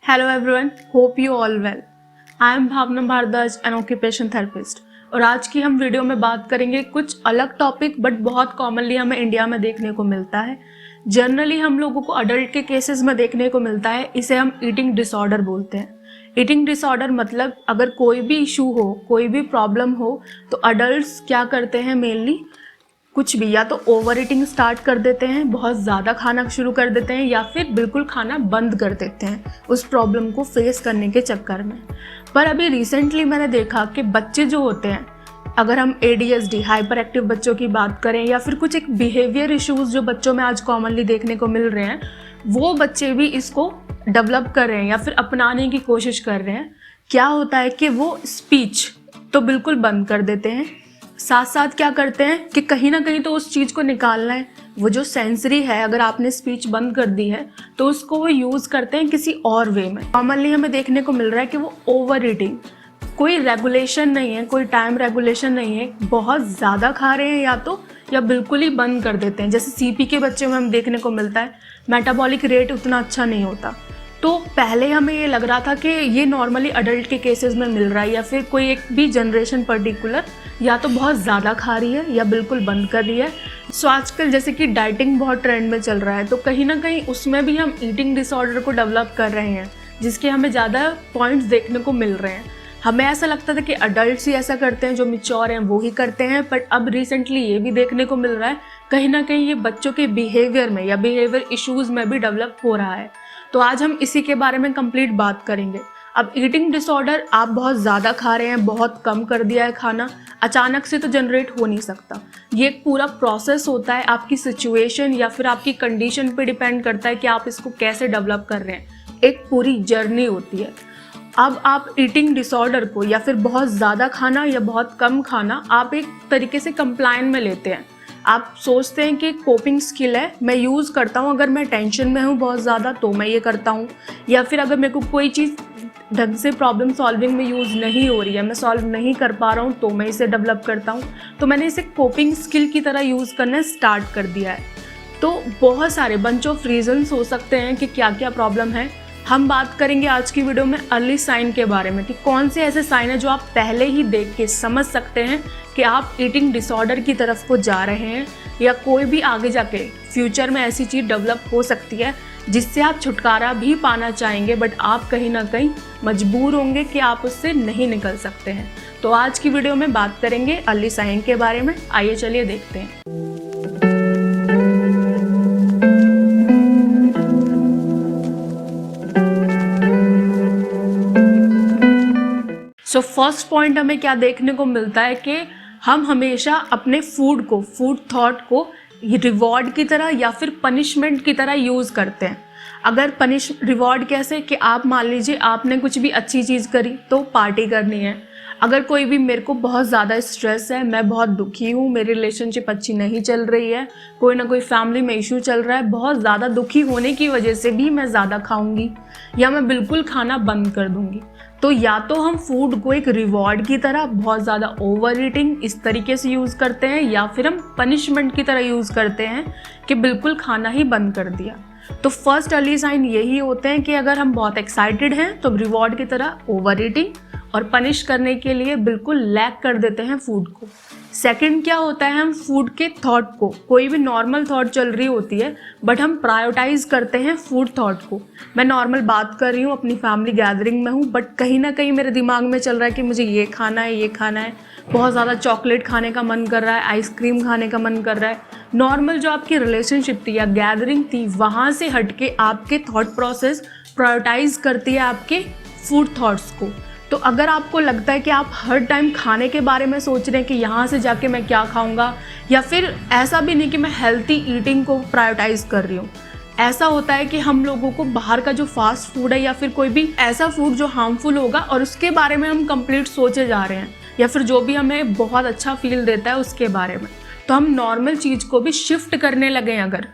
Hello everyone, hope you all well. I am Bhavna Bhardwaj, an occupational therapist. और आज की हम वीडियो में बात करेंगे कुछ अलग टॉपिक बट बहुत कॉमनली हमें इंडिया में देखने को मिलता है। जनरली हम लोगों को अडल्ट के केसेस में देखने को मिलता है, इसे हम ईटिंग डिसऑर्डर बोलते हैं। ईटिंग डिसऑर्डर मतलब अगर कोई भी इशू हो, कोई भी प्रॉब्लम हो, तो अडल्ट्स क्या करते हैं मेनली कुछ भी, या तो ओवर ईटिंग स्टार्ट कर देते हैं, बहुत ज़्यादा खाना शुरू कर देते हैं, या फिर बिल्कुल खाना बंद कर देते हैं उस प्रॉब्लम को फेस करने के चक्कर में। पर अभी रिसेंटली मैंने देखा कि बच्चे जो होते हैं, अगर हम ADHD हाइपर एक्टिव बच्चों की बात करें या फिर कुछ एक बिहेवियर इश्यूज़ जो बच्चों में आज कॉमनली देखने को मिल रहे हैं, वो बच्चे भी इसको डेवलप कर रहे हैं या फिर अपनाने की कोशिश कर रहे हैं। क्या होता है कि वो स्पीच तो बिल्कुल बंद कर देते हैं, साथ साथ क्या करते हैं कि कहीं ना कहीं तो उस चीज़ को निकालना है। वो जो सेंसरी है, अगर आपने स्पीच बंद कर दी है तो उसको वो यूज़ करते हैं किसी और वे में। कॉमनली हमें देखने को मिल रहा है कि वो ओवर ईटिंग, कोई रेगुलेशन नहीं है, कोई टाइम रेगुलेशन नहीं है, बहुत ज़्यादा खा रहे हैं या बिल्कुल ही बंद कर देते हैं। जैसे CP के बच्चे में हम देखने को मिलता है, मेटाबॉलिक रेट उतना अच्छा नहीं होता। तो पहले हमें ये लग रहा था कि ये नॉर्मली अडल्ट के केसेस में मिल रहा है, या फिर कोई एक भी जनरेशन पर्टिकुलर या तो बहुत ज़्यादा खा रही है या बिल्कुल बंद कर रही है। सो आजकल जैसे कि डाइटिंग बहुत ट्रेंड में चल रहा है, तो कहीं ना कहीं उसमें भी हम ईटिंग डिसऑर्डर को डेवलप कर रहे हैं, जिसके हमें ज़्यादा पॉइंट्स देखने को मिल रहे हैं। हमें ऐसा लगता था कि अडल्ट्स ही ऐसा करते हैं, जो मैच्योर हैं वो ही करते हैं, बट अब रिसेंटली ये भी देखने को मिल रहा है कहीं ना कहीं ये बच्चों के बिहेवियर में या बिहेवियर इश्यूज़ में भी डेवलप हो रहा है। तो आज हम इसी के बारे में कंप्लीट बात करेंगे। अब ईटिंग डिसऑर्डर, आप बहुत ज़्यादा खा रहे हैं, बहुत कम कर दिया है खाना, अचानक से तो जनरेट हो नहीं सकता। ये एक पूरा प्रोसेस होता है, आपकी सिचुएशन या फिर आपकी कंडीशन पे डिपेंड करता है कि आप इसको कैसे डेवलप कर रहे हैं। एक पूरी जर्नी होती है। अब आप ईटिंग डिसऑर्डर को या फिर बहुत ज़्यादा खाना या बहुत कम खाना आप एक तरीके से कंप्लाइन में लेते हैं। आप सोचते हैं कि कोपिंग स्किल है, मैं यूज़ करता हूँ, अगर मैं टेंशन में हूँ बहुत ज़्यादा तो मैं ये करता हूँ, या फिर अगर मेरे को कोई चीज़ ढंग से प्रॉब्लम सॉल्विंग में यूज़ नहीं हो रही है, मैं सॉल्व नहीं कर पा रहा हूँ, तो मैं इसे डेवलप करता हूँ। तो मैंने इसे कोपिंग स्किल की तरह यूज़ करना स्टार्ट कर दिया है। तो बहुत सारे बंच ऑफ रीजंस हो सकते हैं कि क्या क्या प्रॉब्लम है। हम बात करेंगे आज की वीडियो में अर्ली साइन के बारे में कि कौन से ऐसे साइन है जो आप पहले ही देख के समझ सकते हैं कि आप ईटिंग डिसऑर्डर की तरफ को जा रहे हैं, या कोई भी आगे जाके फ्यूचर में ऐसी चीज़ डेवलप हो सकती है जिससे आप छुटकारा भी पाना चाहेंगे, बट आप कहीं ना कहीं मजबूर होंगे कि आप उससे नहीं निकल सकते हैं। तो आज की वीडियो में बात करेंगे अर्ली साइन के बारे में। आइए चलिए देखते हैं। सो फर्स्ट पॉइंट हमें क्या देखने को मिलता है कि हम हमेशा अपने फूड थॉट को रिवॉर्ड की तरह या फिर पनिशमेंट की तरह यूज़ करते हैं। अगर रिवॉर्ड कैसे कि आप मान लीजिए आपने कुछ भी अच्छी चीज़ करी तो पार्टी करनी है। अगर कोई भी, मेरे को बहुत ज़्यादा स्ट्रेस है, मैं बहुत दुखी हूँ, मेरी रिलेशनशिप अच्छी नहीं चल रही है, कोई ना कोई फैमिली में इशू चल रहा है, बहुत ज़्यादा दुखी होने की वजह से भी मैं ज़्यादा खाऊंगी या मैं बिल्कुल खाना बंद कर दूंगी। तो या तो हम फूड को एक रिवॉर्ड की तरह बहुत ज़्यादा ओवर ईटिंग इस तरीके से यूज़ करते हैं, या फिर हम पनिशमेंट की तरह यूज़ करते हैं कि बिल्कुल खाना ही बंद कर दिया। तो फर्स्ट अर्ली साइन यही होते हैं कि अगर हम बहुत एक्साइटेड हैं तो रिवॉर्ड की तरह ओवर ईटिंग, और पनिश करने के लिए बिल्कुल लैक कर देते हैं फूड को। सेकंड क्या होता है, हम फूड के थॉट को, कोई भी नॉर्मल थॉट चल रही होती है बट हम प्रायोरिटाइज करते हैं फूड थॉट को। मैं नॉर्मल बात कर रही हूँ, अपनी फैमिली गैदरिंग में हूँ, बट कहीं ना कहीं मेरे दिमाग में चल रहा है कि मुझे ये खाना है, ये खाना है, बहुत ज़्यादा चॉकलेट खाने का मन कर रहा है, आइसक्रीम खाने का मन कर रहा है। नॉर्मल जो आपकी रिलेशनशिप थी या गैदरिंग थी, वहाँ से हट के आपके थॉट प्रोसेस प्रायोरिटाइज करती है आपके फूड थॉट्स को। तो अगर आपको लगता है कि आप हर टाइम खाने के बारे में सोच रहे हैं कि यहाँ से जाके मैं क्या खाऊंगा, या फिर ऐसा भी नहीं कि मैं हेल्थी ईटिंग को प्रायोरिटाइज कर रही हूँ, ऐसा होता है कि हम लोगों को बाहर का जो फास्ट फूड है या फिर कोई भी ऐसा फूड जो हार्मफुल होगा और उसके बारे में हम कंप्लीट सोचे जा रहे हैं, या फिर जो भी हमें बहुत अच्छा फील देता है उसके बारे में, तो हम नॉर्मल चीज़ को भी शिफ्ट करने लगे हैं अगर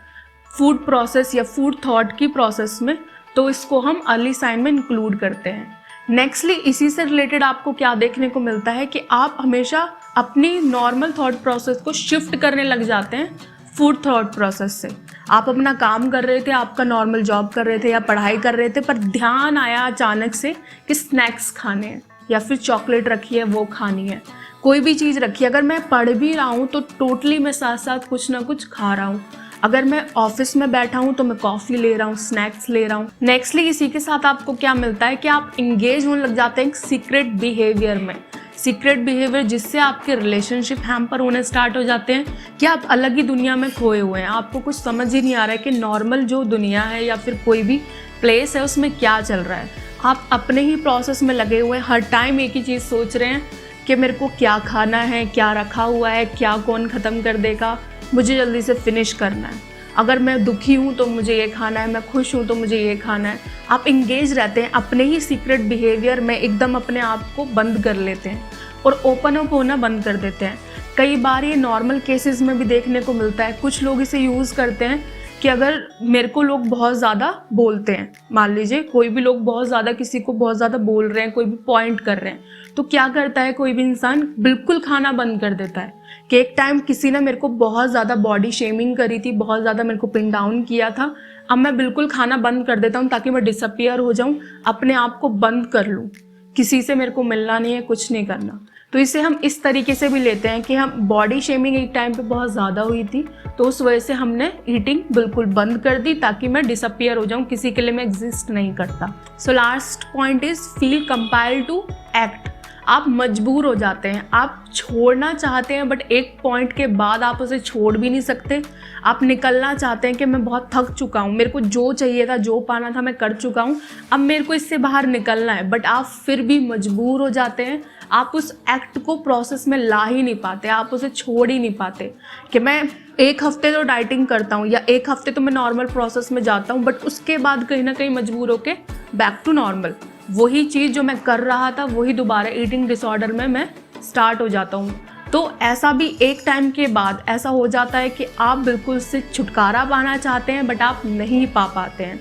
फूड प्रोसेस या फूड थॉट की प्रोसेस में, तो इसको हम अर्ली साइन में इंक्लूड करते हैं। नेक्स्टली इसी से रिलेटेड आपको क्या देखने को मिलता है कि आप हमेशा अपनी नॉर्मल थॉट प्रोसेस को शिफ्ट करने लग जाते हैं फूड थॉट प्रोसेस से। आप अपना काम कर रहे थे, आपका नॉर्मल जॉब कर रहे थे या पढ़ाई कर रहे थे, पर ध्यान आया अचानक से कि स्नैक्स खाने हैं या फिर चॉकलेट रखी है वो खानी है, कोई भी चीज़ रखी है। अगर मैं पढ़ भी रहा हूँ तो टोटली मैं साथ साथ कुछ ना कुछ खा रहा हूँ। अगर मैं ऑफिस में बैठा हूँ तो मैं कॉफ़ी ले रहा हूँ, स्नैक्स ले रहा हूँ। नेक्स्टली इसी के साथ आपको क्या मिलता है कि आप इंगेज होने लग जाते हैं एक सीक्रेट बिहेवियर में। सीक्रेट बिहेवियर जिससे आपके रिलेशनशिप हैम्पर होने स्टार्ट हो जाते हैं कि आप अलग ही दुनिया में खोए हुए हैं। आपको कुछ समझ ही नहीं आ रहा है कि नॉर्मल जो दुनिया है या फिर कोई भी प्लेस है उसमें क्या चल रहा है। आप अपने ही प्रोसेस में लगे हुए हैं, हर टाइम एक ही चीज़ सोच रहे हैं कि मेरे को क्या खाना है, क्या रखा हुआ है, क्या कौन ख़त्म कर देगा, मुझे जल्दी से फिनिश करना है। अगर मैं दुखी हूँ तो मुझे ये खाना है, मैं खुश हूँ तो मुझे ये खाना है। आप इंगेज रहते हैं अपने ही सीक्रेट बिहेवियर में, एकदम अपने आप को बंद कर लेते हैं और ओपन अप होना बंद कर देते हैं। कई बार ये नॉर्मल केसेस में भी देखने को मिलता है। कुछ लोग इसे यूज़ करते हैं कि अगर मेरे को लोग बहुत ज़्यादा बोलते हैं, मान लीजिए कोई भी लोग बहुत ज़्यादा किसी को बहुत ज़्यादा बोल रहे हैं, कोई भी पॉइंट कर रहे हैं, तो क्या करता है कोई भी इंसान, बिल्कुल खाना बंद कर देता है। कि एक टाइम किसी ने मेरे को बहुत ज़्यादा बॉडी शेमिंग करी थी, बहुत ज़्यादा मेरे को पिन डाउन किया था, अब मैं बिल्कुल खाना बंद कर देता हूँ ताकि मैं डिसअपियर हो जाऊँ, अपने आप को बंद कर लूँ, किसी से मेरे को मिलना नहीं है, कुछ नहीं करना। तो इसे हम इस तरीके से भी लेते हैं कि हम बॉडी शेमिंग एक टाइम पे बहुत ज़्यादा हुई थी तो उस वजह से हमने ईटिंग बिल्कुल बंद कर दी ताकि मैं डिसअपियर हो जाऊँ, किसी के लिए मैं एग्जिस्ट नहीं करता। So last point is feel compiled to act. आप मजबूर हो जाते हैं, आप छोड़ना चाहते हैं बट एक पॉइंट के बाद आप उसे छोड़ भी नहीं सकते। आप निकलना चाहते हैं कि मैं बहुत थक चुका हूँ, मेरे को जो चाहिए था, जो पाना था मैं कर चुका हूँ, अब मेरे को इससे बाहर निकलना है, बट आप फिर भी मजबूर हो जाते हैं। आप उस एक्ट को प्रोसेस में ला ही नहीं पाते, आप उसे छोड़ ही नहीं पाते कि मैं एक हफ्ते तो डाइटिंग करता हूँ या एक हफ्ते तो मैं नॉर्मल प्रोसेस में जाता हूँ, बट उसके बाद कहीं ना कहीं मजबूर होके बैक टू नॉर्मल वही चीज़ जो मैं कर रहा था वही दोबारा ईटिंग डिसऑर्डर में मैं स्टार्ट हो जाता हूँ। तो ऐसा भी एक टाइम के बाद ऐसा हो जाता है कि आप बिल्कुल से छुटकारा पाना चाहते हैं बट आप नहीं पा पाते हैं।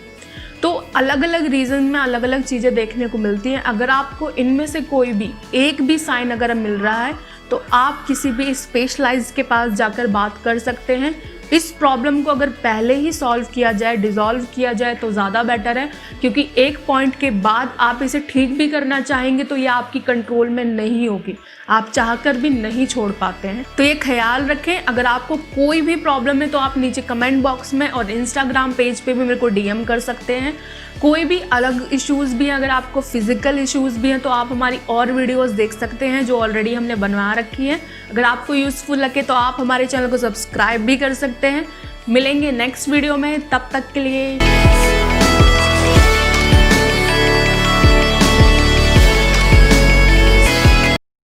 तो अलग अलग रीज़न में अलग अलग चीज़ें देखने को मिलती हैं। अगर आपको इनमें से कोई भी एक भी साइन अगर मिल रहा है तो आप किसी भी स्पेशलाइज्ड के पास जाकर बात कर सकते हैं। इस प्रॉब्लम को अगर पहले ही सॉल्व किया जाए, डिज़ोल्व किया जाए तो ज़्यादा बेटर है, क्योंकि एक पॉइंट के बाद आप इसे ठीक भी करना चाहेंगे तो ये आपकी कंट्रोल में नहीं होगी, आप चाहकर भी नहीं छोड़ पाते हैं। तो ये ख्याल रखें। अगर आपको कोई भी प्रॉब्लम है तो आप नीचे कमेंट बॉक्स में और इंस्टाग्राम पेज पे भी मेरे को डीएम कर सकते हैं। कोई भी अलग इश्यूज़ भी हैं, अगर आपको फिजिकल इश्यूज़ भी हैं तो आप हमारी और वीडियोस देख सकते हैं जो ऑलरेडी हमने बनवा रखी हैं। अगर आपको यूज़फुल लगे तो आप हमारे चैनल को सब्सक्राइब भी कर सकते हैं। मिलेंगे नेक्स्ट वीडियो में, तब तक के लिए।